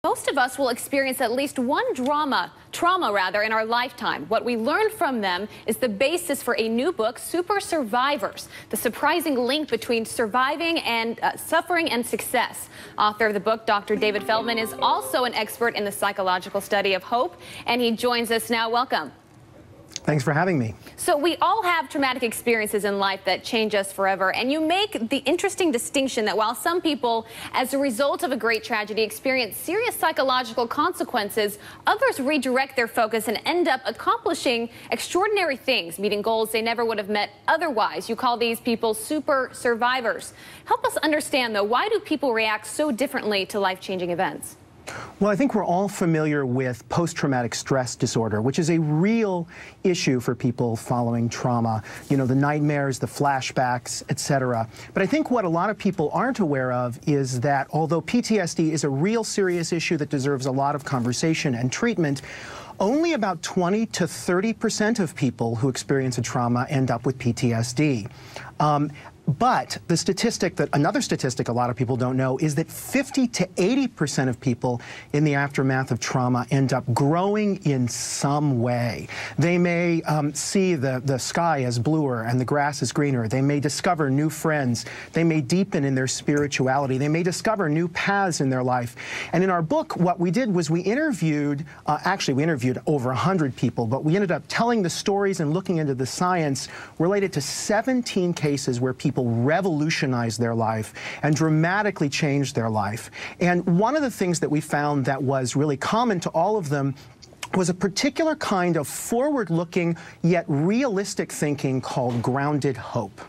Most of us will experience at least one trauma in our lifetime. What we learn from them is the basis for a new book, Super Survivors, the surprising link between surviving and suffering and success. Author of the book, Dr. David Feldman, is also an expert in the psychological study of hope, and he joins us now. Welcome. Thanks for having me. So we all have traumatic experiences in life that change us forever, and you make the interesting distinction that while some people, as a result of a great tragedy, experience serious psychological consequences, others redirect their focus and end up accomplishing extraordinary things, meeting goals they never would have met otherwise. You call these people super survivors. Help us understand, though, why do people react so differently to life-changing events? Well, I think we're all familiar with post-traumatic stress disorder, which is a real issue for people following trauma. You know, the nightmares, the flashbacks, etc. But I think what a lot of people aren't aware of is that although PTSD is a real serious issue that deserves a lot of conversation and treatment, only about 20 to 30% of people who experience a trauma end up with PTSD. But the statistic another statistic a lot of people don't know is that 50 to 80% of people in the aftermath of trauma end up growing in some way. They may see the sky as bluer and the grass is greener. They may discover new friends. They may deepen in their spirituality. They may discover new paths in their life. And in our book, what we did was we interviewed, actually we interviewed over 100 people, but we ended up telling the stories and looking into the science related to 17 cases where people revolutionized their life and dramatically changed their life. And one of the things that we found that was really common to all of them was a particular kind of forward-looking yet realistic thinking called grounded hope.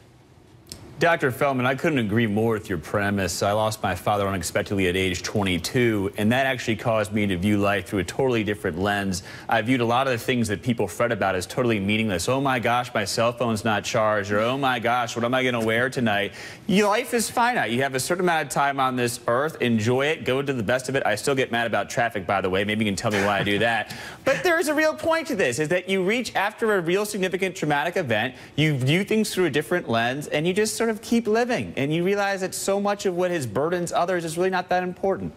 Dr. Feldman, I couldn't agree more with your premise. I lost my father unexpectedly at age 22, and that actually caused me to view life through a totally different lens. I viewed a lot of the things that people fret about as totally meaningless. Oh my gosh, my cell phone's not charged, or oh my gosh, what am I going to wear tonight? Your life is finite. You have a certain amount of time on this earth. Enjoy it. Go to the best of it. I still get mad about traffic, by the way. Maybe you can tell me why I do that. But there's a real point to this, is that you reach after a real significant traumatic event, you view things through a different lens, and you just sort of keep living, and you realize that so much of what burdens others is really not that important.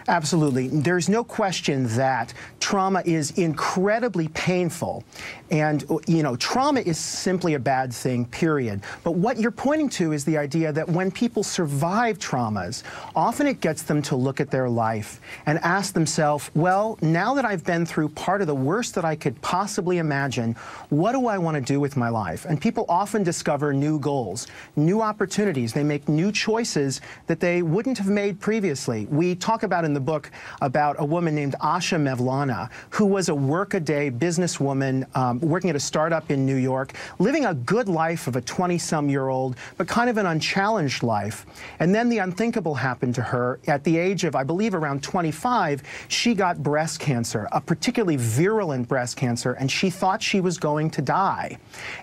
Absolutely. There's no question that trauma is incredibly painful. And, you know, trauma is simply a bad thing, period. But what you're pointing to is the idea that when people survive traumas, often it gets them to look at their life and ask themselves, well, now that I've been through part of the worst that I could possibly imagine, what do I want to do with my life? And people often discover new goals, new opportunities. They make new choices that they wouldn't have made previously. We talk about in the book about a woman named Asha Mevlana, who was a work-a-day businesswoman working at a startup in New York, living a good life of a 20-some-year-old, but kind of an unchallenged life. And then the unthinkable happened to her. At the age of, I believe, around 25, she got breast cancer, a particularly virulent breast cancer, and she thought she was going to die.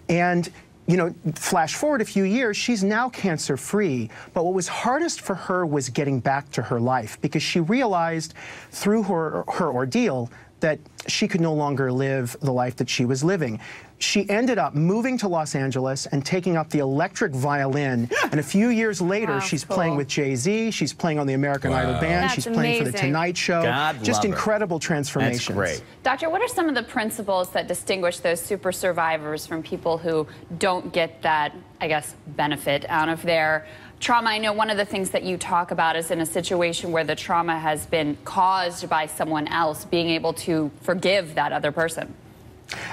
And you know, flash forward a few years, she's now cancer-free, but what was hardest for her was getting back to her life, because she realized through her ordeal that she could no longer live the life that she was living. She ended up moving to Los Angeles and taking up the electric violin, and a few years later, she's playing with Jay-Z, she's playing on the American Idol Band, she's playing for The Tonight Show. Just incredible transformations. That's great. Doctor, what are some of the principles that distinguish those super survivors from people who don't get that, I guess, benefit out of their trauma? I know one of the things that you talk about is in a situation where the trauma has been caused by someone else, being able to forgive that other person.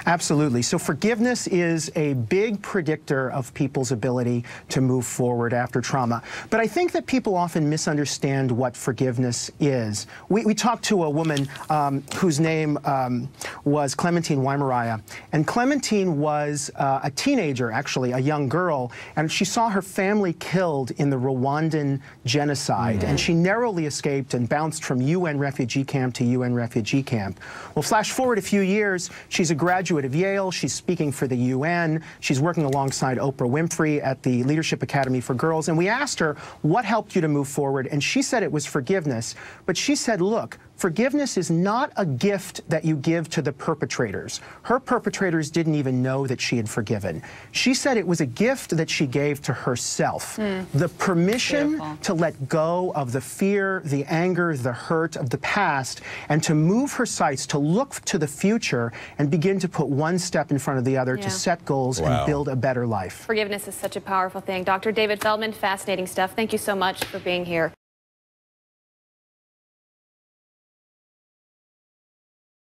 Absolutely. So forgiveness is a big predictor of people's ability to move forward after trauma. But I think that people often misunderstand what forgiveness is. We talked to a woman whose name was Clementine Weimariah. And Clementine was a teenager, actually, a young girl, and she saw her family killed in the Rwandan genocide. And she narrowly escaped and bounced from UN refugee camp to UN refugee camp. Well, flash forward a few years, she's a graduate of Yale. She's speaking for the UN. She's working alongside Oprah Winfrey at the Leadership Academy for Girls. And we asked her, what helped you to move forward? And she said it was forgiveness. But she said, look, Forgiveness is not a gift that you give to the perpetrators. Her perpetrators didn't even know that she had forgiven. She said it was a gift that she gave to herself. The permission to let go of the fear, the anger, the hurt of the past, and to move her sights, to look to the future and begin to put one step in front of the other to set goals and build a better life. Forgiveness is such a powerful thing. Dr. David Feldman, fascinating stuff. Thank you so much for being here.